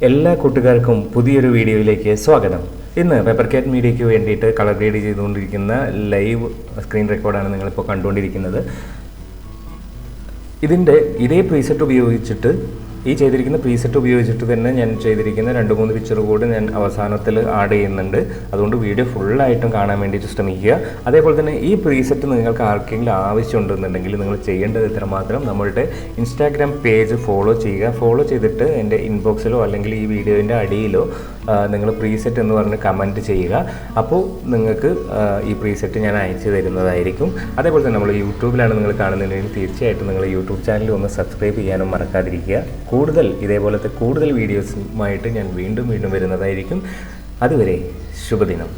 എല്ലാ കൂട്ടുകാർക്കും പുതിയൊരു വീഡിയോയിലേക്ക് സ്വാഗതം. ഇന്ന് പേപ്പർ ക്യാറ്റ് മീഡിയയ്ക്ക് വേണ്ടിയിട്ട് കളർ ഗ്രേഡ് ചെയ്തുകൊണ്ടിരിക്കുന്ന ലൈവ് സ്ക്രീൻ റെക്കോർഡാണ് നിങ്ങളിപ്പോൾ കണ്ടുകൊണ്ടിരിക്കുന്നത്. ഇതിൻ്റെ ഇതേ പ്രീസെറ്റ് ഉപയോഗിച്ചിട്ട് ചെയ്തിരിക്കുന്ന പ്രീസെറ്റ് ഉപയോഗിച്ചിട്ട് തന്നെ ഞാൻ ചെയ്തിരിക്കുന്ന 2-3 പിക്ചർ കൂടി ഞാൻ അവസാനത്തിൽ ആഡ് ചെയ്യുന്നുണ്ട്. അതുകൊണ്ട് വീഡിയോ ഫുള്ളായിട്ടും കാണാൻ വേണ്ടിയിട്ട് ശ്രമിക്കുക. അതേപോലെ തന്നെ ഈ പ്രീസെറ്റ് നിങ്ങൾക്ക് ആർക്കെങ്കിലും ആവശ്യമുണ്ടെന്നുണ്ടെങ്കിൽ നിങ്ങൾ ചെയ്യേണ്ടത് ഇത്രമാത്രം: നമ്മളുടെ ഇൻസ്റ്റാഗ്രാം പേജ് ഫോളോ ചെയ്യുക. ഫോളോ ചെയ്തിട്ട് എൻ്റെ ഇൻബോക്സിലോ അല്ലെങ്കിൽ ഈ വീഡിയോൻ്റെ അടിയിലോ നിങ്ങൾ പ്രീസെറ്റ് എന്ന് പറഞ്ഞ് കമൻറ്റ് ചെയ്യുക. അപ്പോൾ നിങ്ങൾക്ക് ഈ പ്രീസെറ്റ് ഞാൻ അയച്ചു തരുന്നതായിരിക്കും. അതേപോലെ തന്നെ നമ്മൾ യൂട്യൂബിലാണ് നിങ്ങൾ കാണുന്നുണ്ടെങ്കിൽ തീർച്ചയായിട്ടും നിങ്ങൾ യൂട്യൂബ് ചാനൽ ഒന്ന് സബ്സ്ക്രൈബ് ചെയ്യാനും മറക്കാതിരിക്കുക. ഇതേപോലത്തെ കൂടുതൽ വീഡിയോസുമായിട്ട് ഞാൻ വീണ്ടും വരുന്നതായിരിക്കും. അതുവരെ ശുഭദിനം.